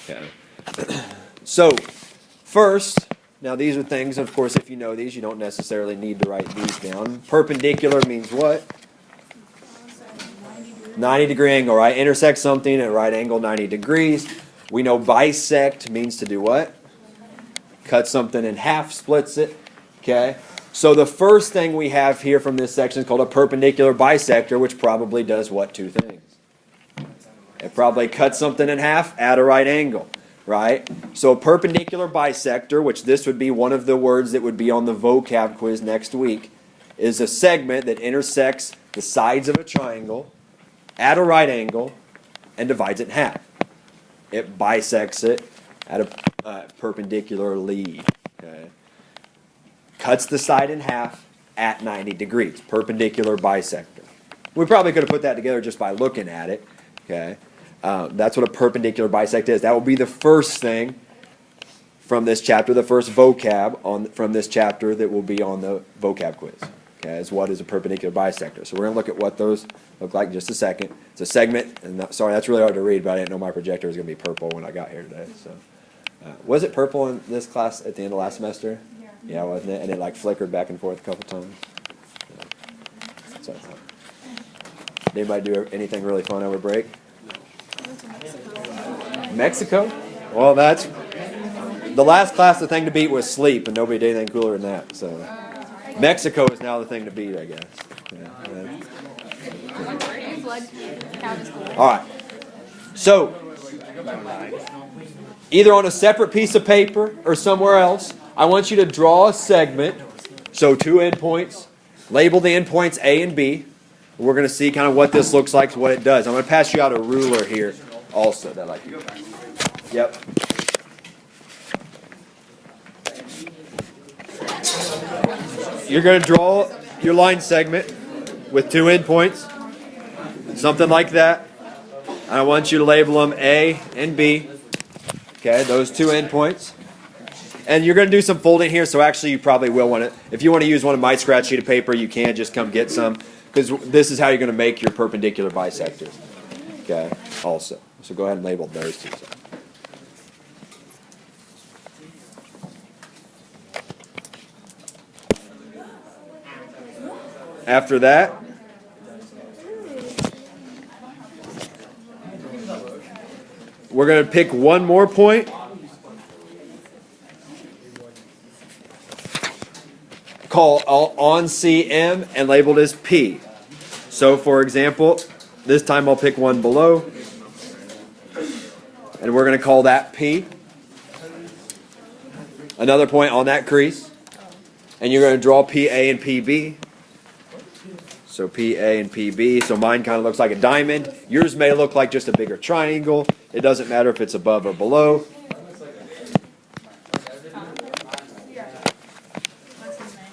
Okay. So, first, now these are things, of course, if you know these, you don't necessarily need to write these down. Perpendicular means what? 90 degree angle, right? Intersect something at right angle 90 degrees. We know bisect means to do what? Cut something in half, splits it. Okay? So the first thing we have here from this section is called a perpendicular bisector, which probably does what? Two things. It probably cuts something in half at a right angle, right? So a perpendicular bisector, which this would be one of the words that would be on the vocab quiz next week, is a segment that intersects the sides of a triangle at a right angle and divides it in half. It bisects it at a perpendicularly. Okay? Cuts the side in half at 90 degrees. Perpendicular bisector. We probably could have put that together just by looking at it. Okay? That's what a perpendicular bisect is. That will be the first thing from this chapter, the first vocab from this chapter that will be on the vocab quiz. Okay, is what is a perpendicular bisector. So we're going to look at what those look like in just a second. It's a segment, and sorry, that's really hard to read, but I didn't know my projector was going to be purple when I got here today. So, was it purple in this class at the end of last semester? Yeah, wasn't it? And it like flickered back and forth a couple times. Yeah. So, did anybody do anything really fun over break? Mexico? Well, that's the last class. The thing to beat was sleep, and nobody did anything cooler than that. So. Mexico is now the thing to beat, I guess. Yeah. All right. So, either on a separate piece of paper or somewhere else, I want you to draw a segment. So, two endpoints. Label the endpoints A and B. We're going to see kind of what this looks like, what it does. I'm going to pass you out a ruler here also. That I can. Yep. You're going to draw your line segment with two endpoints, something like that. I want you to label them A and B. Okay, those two endpoints. And you're going to do some folding here, so actually you probably will want to, if you want to use one of my scratch sheet of paper, you can just come get some, because this is how you're going to make your perpendicular bisectors. Okay, also. So go ahead and label those two. After that, we're going to pick one more point. Call on CM and label it as P. So, for example, this time I'll pick one below. And we're going to call that P. Another point on that crease. And you're going to draw PA and PB. So PA and PB. So mine kind of looks like a diamond. Yours may look like just a bigger triangle. It doesn't matter if it's above or below.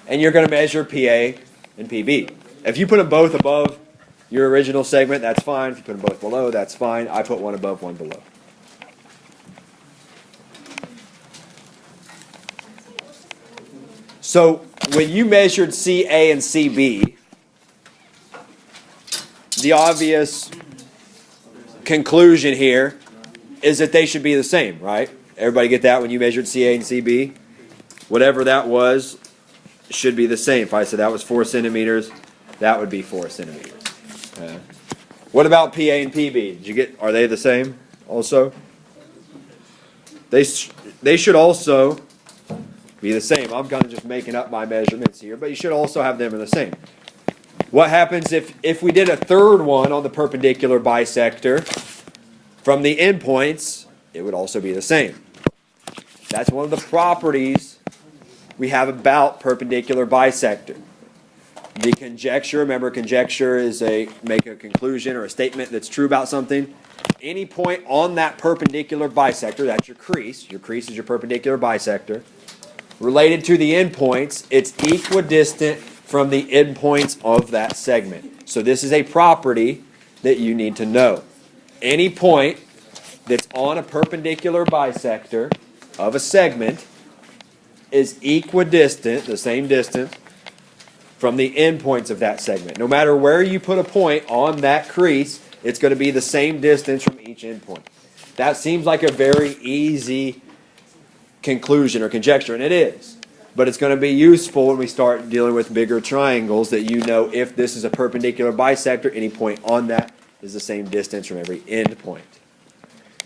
And you're going to measure PA and PB. If you put them both above your original segment, that's fine. If you put them both below, that's fine. I put one above, one below. So when you measured CA and CB, the obvious conclusion here is that they should be the same, right? Everybody get that when you measured CA and CB? Whatever that was should be the same. If I said that was 4 centimeters, that would be 4 centimeters. Okay. What about PA and PB? Did you get? Are they the same also? They should also be the same. I'm kind of just making up my measurements here, but you should also have them in the same. What happens if we did a third one on the perpendicular bisector from the endpoints? It would also be the same. That's one of the properties we have about perpendicular bisector. The conjecture, remember conjecture is make a conclusion or a statement that's true about something. Any point on that perpendicular bisector, that's your crease is your perpendicular bisector, related to the endpoints, it's equidistant from the endpoints of that segment. So this is a property that you need to know. Any point that's on a perpendicular bisector of a segment is equidistant, the same distance, from the endpoints of that segment. No matter where you put a point on that crease, it's going to be the same distance from each endpoint. That seems like a very easy conclusion or conjecture, and it is. But it's going to be useful when we start dealing with bigger triangles that you know if this is a perpendicular bisector, any point on that is the same distance from every end point.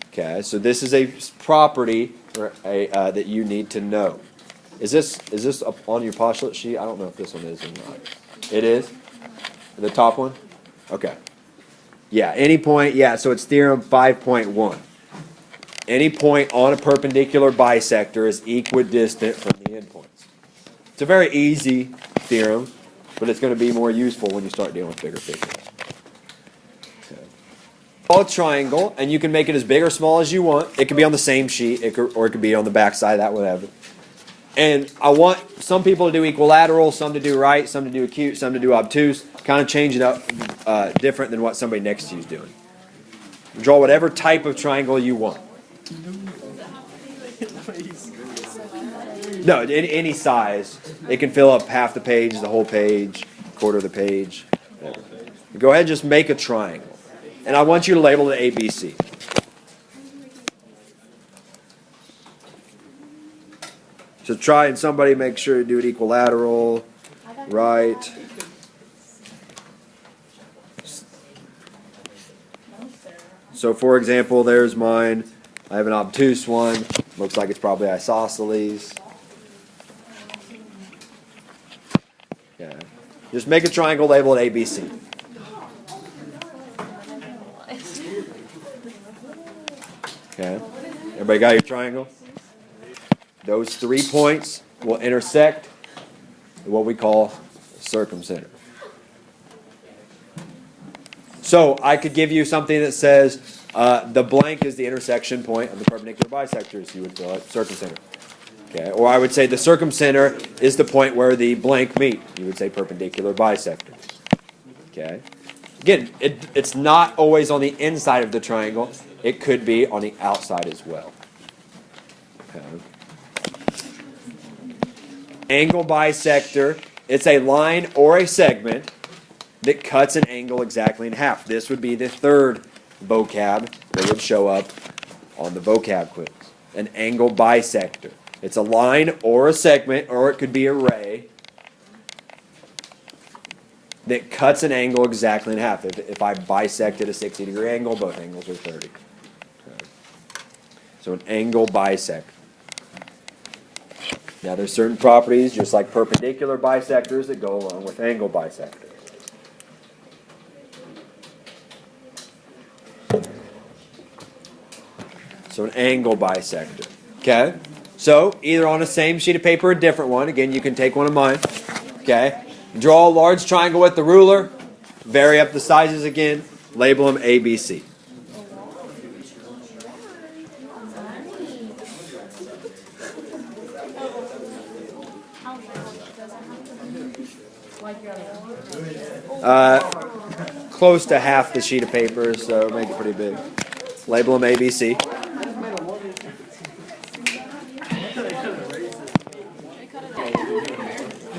Okay, so this is a property that you need to know. Is this up on your postulate sheet? I don't know if this one is or not. It is? The top one? Okay. Yeah, any point, yeah, so it's theorem 5.1. Any point on a perpendicular bisector is equidistant from the endpoints. It's a very easy theorem, but it's going to be more useful when you start dealing with bigger figures. A triangle, and you can make it as big or small as you want. It can be on the same sheet, or it could be on the back side, that whatever. And I want some people to do equilateral, some to do right, some to do acute, some to do obtuse. Kind of change it up different than what somebody next to you is doing. Draw whatever type of triangle you want. No, any size. It can fill up half the page, the whole page, quarter of the page. Whatever. Go ahead and just make a triangle. And I want you to label it ABC. So try and somebody make sure to do it equilateral, right. So for example, there's mine. I have an obtuse one. Looks like it's probably isosceles. Yeah. Just make a triangle, label it ABC. Okay. Everybody got your triangle? Those 3 points will intersect at what we call circumcenter. So I could give you something that says the blank is the intersection point of the perpendicular bisectors. You would call it circumcenter. Okay. Or I would say the circumcenter is the point where the blank meet. You would say perpendicular bisectors. Okay. Again, it's not always on the inside of the triangle. It could be on the outside as well. Okay. Angle bisector. It's a line or a segment that cuts an angle exactly in half. This would be the third vocab that would show up on the vocab quiz. An angle bisector. It's a line or a segment, or it could be a ray, that cuts an angle exactly in half. If I bisected a 60-degree angle, both angles are 30. Okay. So an angle bisector. Now there's certain properties, just like perpendicular bisectors, that go along with angle bisectors. So an angle bisector. Okay? So either on the same sheet of paper or a different one. Again, you can take one of mine. Okay? Draw a large triangle with the ruler. Vary up the sizes again. Label them A, B, C. Close to half the sheet of paper, so make it pretty big. Label them A, B, C.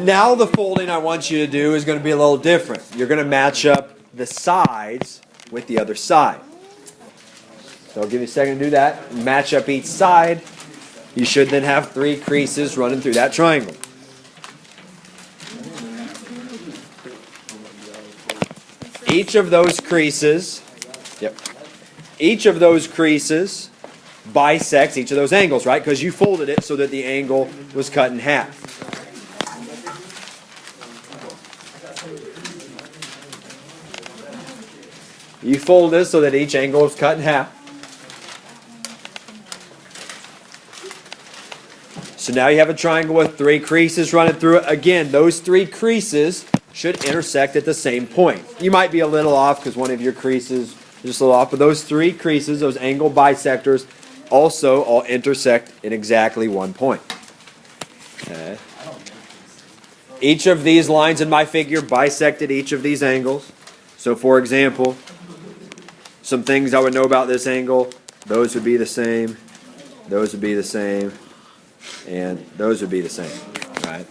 Now the folding I want you to do is going to be a little different. You're going to match up the sides with the other side. So I'll give you a second to do that. Match up each side. You should then have 3 creases running through that triangle. Each of those creases, bisects each of those angles, right? Because you folded it so that the angle was cut in half. You fold this so that each angle is cut in half. So now you have a triangle with 3 creases running through it. Again, those 3 creases should intersect at the same point. You might be a little off because one of your creases is just a little off, but those 3 creases, those angle bisectors, also all intersect in exactly one point. Okay. Each of these lines in my figure bisected each of these angles. So for example, some things I would know about this angle, those would be the same, those would be the same, and those would be the same. Right?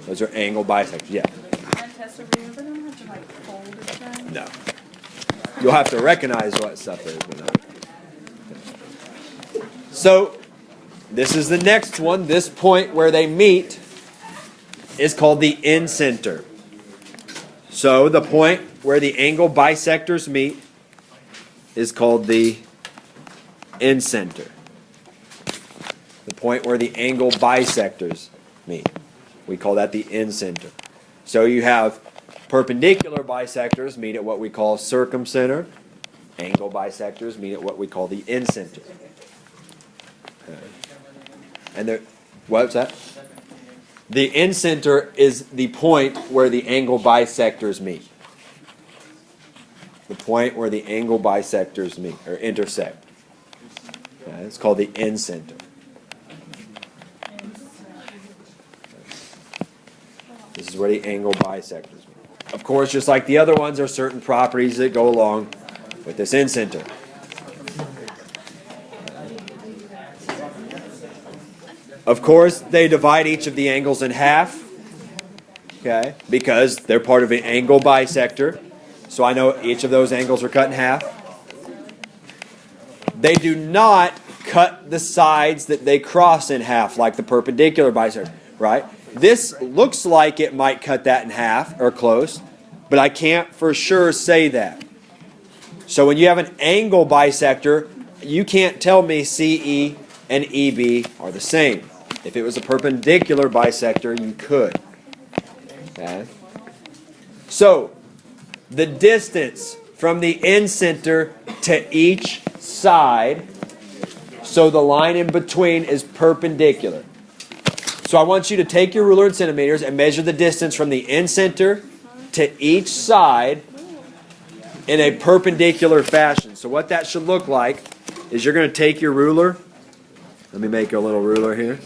Those are angle bisectors. Yeah. No. You'll have to recognize what stuff is, but no. So this is the next one. This point where they meet is called the incenter. So the point where the angle bisectors meet is called the incenter. The point where the angle bisectors meet, we call that the incenter. So you have perpendicular bisectors meet at what we call circumcenter. Angle bisectors meet at what we call the incenter. Okay. And what's that? The incenter is the point where the angle bisectors meet. The point where the angle bisectors meet, or intersect. Okay. It's called the incenter. This is where the angle bisectors meet. Of course, just like the other ones, there are certain properties that go along with this incenter. Of course, they divide each of the angles in half, okay, because they're part of an angle bisector. So I know each of those angles are cut in half. They do not cut the sides that they cross in half like the perpendicular bisector, right? This looks like it might cut that in half or close, but I can't for sure say that. So when you have an angle bisector, you can't tell me CE and EB are the same. If it was a perpendicular bisector, you could. Okay? So, the distance from the incenter to each side, so the line in between is perpendicular. So I want you to take your ruler in centimeters and measure the distance from the incenter to each side in a perpendicular fashion. So what that should look like is you're going to take your ruler. Let me make a little ruler here.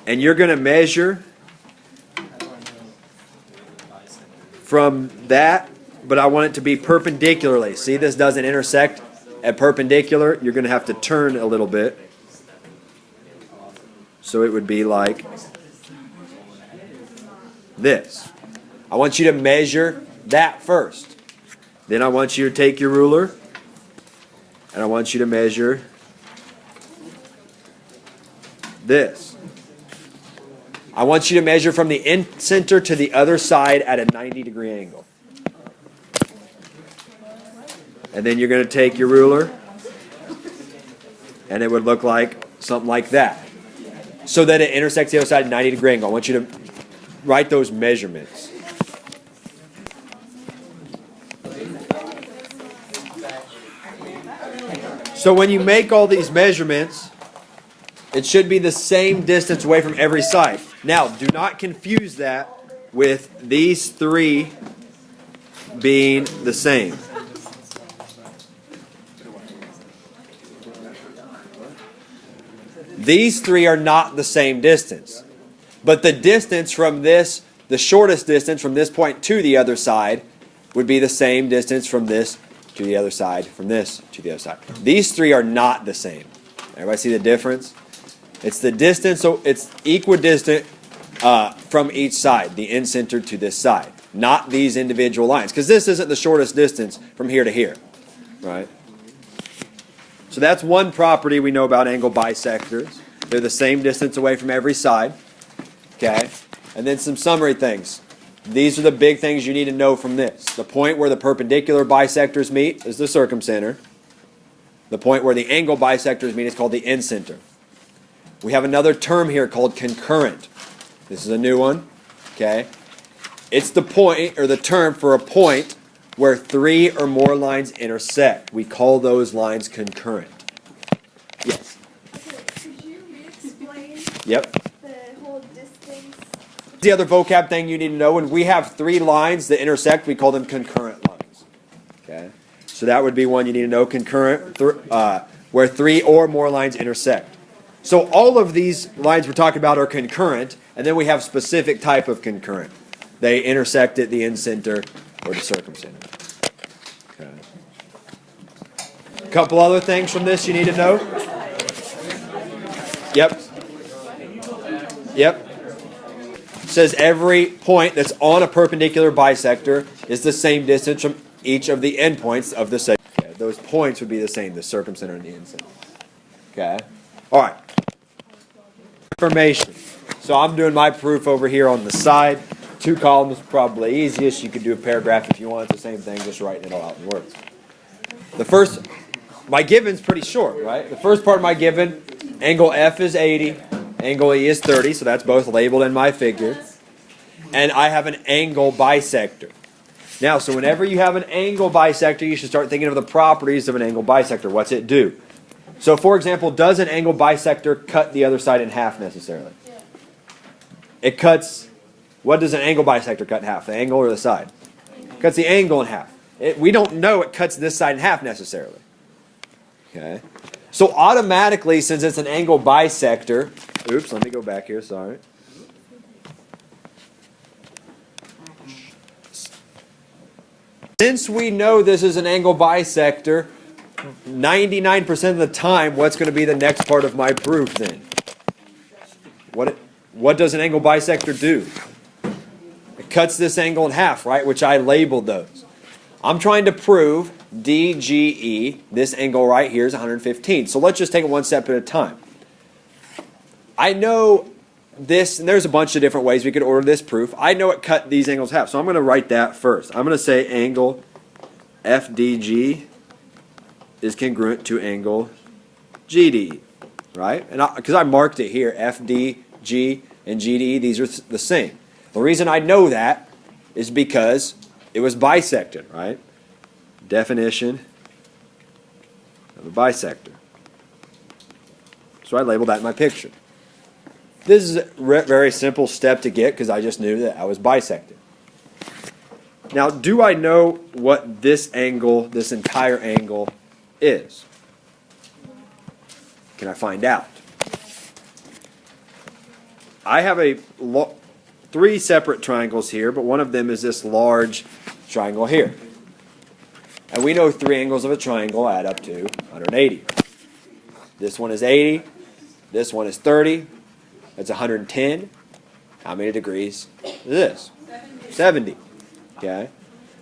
And you're going to measure from that, but I want it to be perpendicularly. See, this doesn't intersect at perpendicular. You're going to have to turn a little bit. So it would be like this. I want you to measure that first. Then I want you to take your ruler and I want you to measure this. I want you to measure from the incenter to the other side at a 90-degree angle. And then you're going to take your ruler and it would look like something like that. So that it intersects the other side at a 90-degree angle. I want you to write those measurements. So when you make all these measurements, it should be the same distance away from every side. Now, do not confuse that with these three being the same. These three are not the same distance. But the distance from this, the shortest distance from this point to the other side, would be the same distance from this to the other side, from this to the other side. These three are not the same. Everybody see the difference? It's the distance, so it's equidistant from each side, the incenter to this side, not these individual lines, because this isn't the shortest distance from here to here, right? So that's one property we know about angle bisectors. They're the same distance away from every side, okay? And then some summary things. These are the big things you need to know from this. The point where the perpendicular bisectors meet is the circumcenter. The point where the angle bisectors meet is called the incenter. We have another term here called concurrent. This is a new one. Okay? It's the point, or the term for a point where three or more lines intersect. We call those lines concurrent. Yes? Okay, could you re-explain Yep. the whole distance? The other vocab thing you need to know, when we have three lines that intersect, we call them concurrent lines. Okay? So that would be one you need to know, concurrent, where three or more lines intersect. So all of these lines we're talking about are concurrent, and then we have specific type of concurrent. They intersect at the incenter or the circumcenter. Okay. A couple other things from this you need to know. Yep. Yep. It says every point that's on a perpendicular bisector is the same distance from each of the endpoints of the segment. Okay. Those points would be the same, the circumcenter and the incenter. Okay. All right. Information. So I'm doing my proof over here on the side. 2 columns, probably easiest. You could do a paragraph if you want. It's the same thing, just writing it all out in words. The first, my given's pretty short, right? The first part of my given, angle F is 80, angle E is 30, so that's both labeled in my figure. And I have an angle bisector. Now, so whenever you have an angle bisector, you should start thinking of the properties of an angle bisector. What's it do? So, for example, does an angle bisector cut the other side in half necessarily? Yeah. It cuts, what does an angle bisector cut in half? The angle or the side? It cuts the angle in half. We don't know it cuts this side in half necessarily. Okay. So automatically, since it's an angle bisector, oops, let me go back here, sorry. Since we know this is an angle bisector, 99% of the time, what's going to be the next part of my proof then? What does an angle bisector do? It cuts this angle in half, right? Which I labeled those. I'm trying to prove DGE, this angle right here is 115. So let's just take it one step at a time. I know this, and there's a bunch of different ways we could order this proof. I know it cut these angles in half, so I'm going to write that first. I'm going to say angle FDG is congruent to angle GDE, right? And because I marked it here, FDG and GDE, these are the same. The reason I know that is because it was bisected, right? Definition of a bisector. So I labeled that in my picture. This is a very simple step to get because I just knew that I was bisected. Now, do I know what this angle, this entire angle, is? Can I find out? I have 3 separate triangles here, but one of them is this large triangle here. And we know 3 angles of a triangle add up to 180. This one is 80. This one is 30. That's 110. How many degrees is this? 70. Okay.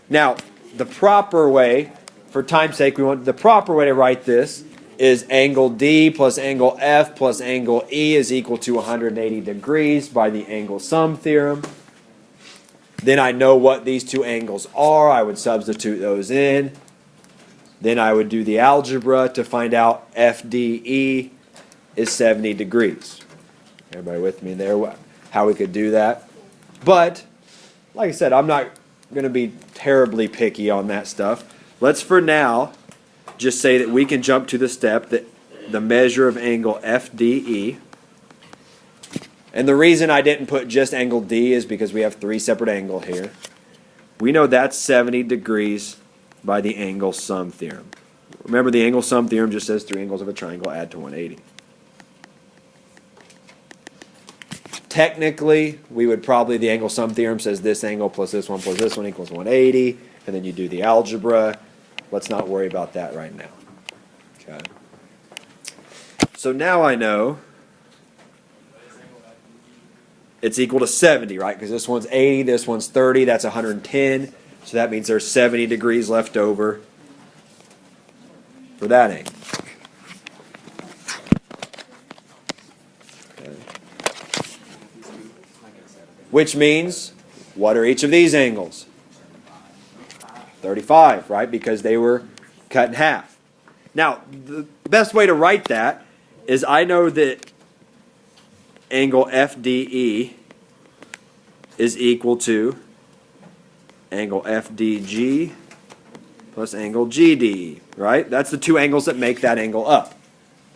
Now, the proper way, for time's sake, the proper way to write this is angle D plus angle F plus angle E is equal to 180 degrees by the angle sum theorem. Then I know what these 2 angles are. I would substitute those in. Then I would do the algebra to find out FDE is 70 degrees. Everybody with me there? How we could do that? But, like I said, I'm not going to be terribly picky on that stuff. Let's, for now, just say that we can jump to the step that the measure of angle FDE. And the reason I didn't put just angle D is because we have 3 separate angles here. We know that's 70 degrees by the angle sum theorem. Remember, the angle sum theorem just says 3 angles of a triangle add to 180. Technically, we would probably, the angle sum theorem says this angle plus this one equals 180, and then you do the algebra. Let's not worry about that right now. Okay. So now I know it's equal to 70, right? Because this one's 80, this one's 30, that's 110. So that means there's 70 degrees left over for that angle. Okay. Which means, what are each of these angles? 35, right? Because they were cut in half. Now, the best way to write that is I know that angle FDE is equal to angle FDG plus angle GDE, right? That's the 2 angles that make that angle up.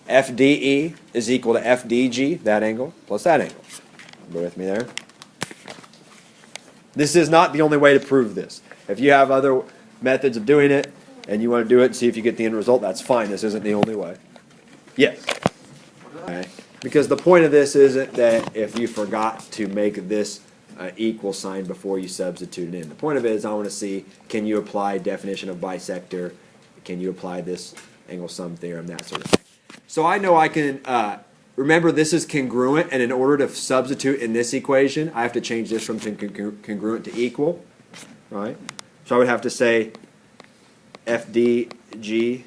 FDE is equal to FDG, that angle, plus that angle. Bear with me there. This is not the only way to prove this. If you have other methods of doing it and you want to do it and see if you get the end result, that's fine. This isn't the only way. Yes. Okay. Because the point of this isn't that if you forgot to make this equal sign before you substitute it in. The point of it is I want to see, can you apply definition of bisector? Can you apply this angle sum theorem? That sort of thing. So I know I can, remember this is congruent, and in order to substitute in this equation, I have to change this from congruent to equal. Right? So I would have to say FDG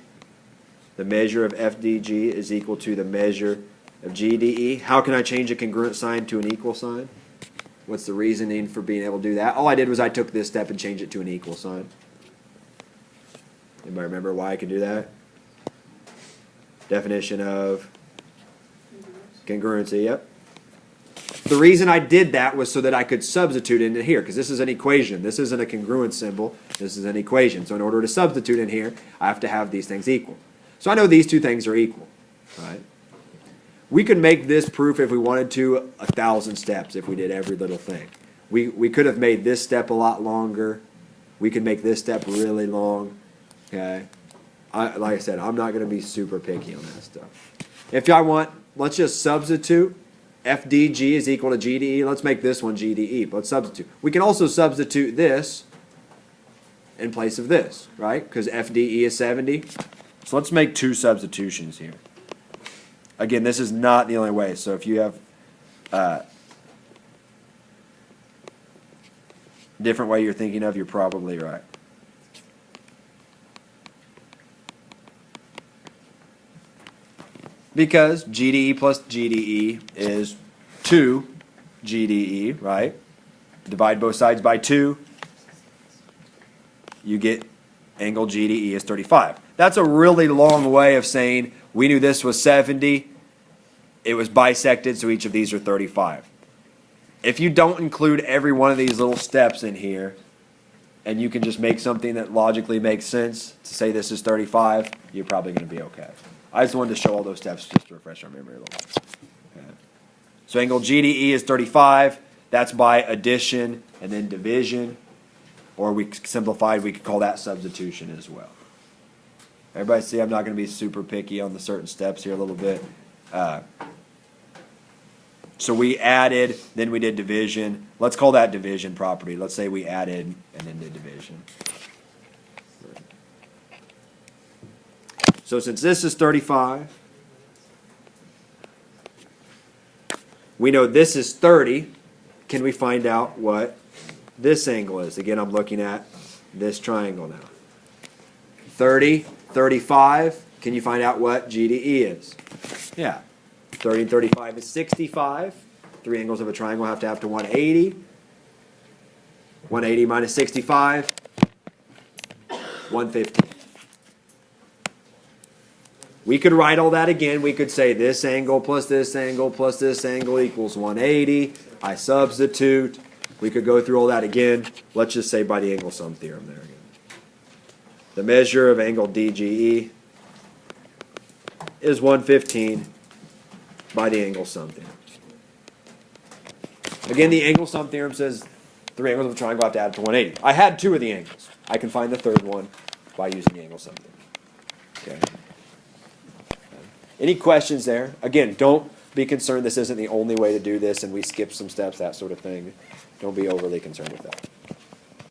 The measure of FDG is equal to the measure of GDE. How can I change a congruent sign to an equal sign? What's the reasoning for being able to do that? All I did was I took this step and changed it to an equal sign. Anybody remember why I could do that? Definition of congruency, yep. The reason I did that was so that I could substitute into here, because this is an equation. This isn't a congruent symbol. This is an equation. So in order to substitute in here, I have to have these things equal. So I know these two things are equal, right? We could make this proof if we wanted to 1,000 steps if we did every little thing. We could have made this step a lot longer. We could make this step really long, okay? Like I said, I'm not going to be super picky on that stuff. If I want, let's just substitute. FDG is equal to GDE. Let's make this one GDE. Let's substitute. We can also substitute this in place of this, right? Because FDE is 70. So let's make two substitutions here. Again, this is not the only way. So if you have different way you're thinking of, you're probably right. Because GDE plus GDE is 2 GDE, right? Divide both sides by 2. You get angle GDE is 35. That's a really long way of saying we knew this was 70. It was bisected, so each of these are 35. If you don't include every one of these little steps in here, and you can just make something that logically makes sense to say this is 35, you're probably going to be okay. I just wanted to show all those steps just to refresh our memory a little bit. Okay. So angle GDE is 35. That's by addition and then division. Or we simplified, we could call that substitution as well. Everybody see I'm not going to be super picky on the certain steps here a little bit. So we added, then we did division. Let's call that division property. Let's say we added and then did division. So since this is 35, we know this is 30. Can we find out what this angle is? Again, I'm looking at this triangle now. 30, 35. Can you find out what GDE is? Yeah. 30 and 35 is 65. Three angles of a triangle have to 180. 180 minus 65, 115. We could write all that again. We could say this angle plus this angle plus this angle equals 180. I substitute. We could go through all that again. Let's just say by the angle sum theorem there again. The measure of angle DGE is 115 by the angle sum theorem. Again, the angle sum theorem says three angles of a triangle have to add to 180. I had two of the angles. I can find the third one by using the angle sum theorem. Okay. Any questions there? Again, don't be concerned this isn't the only way to do this and we skip some steps, that sort of thing. Don't be overly concerned with that.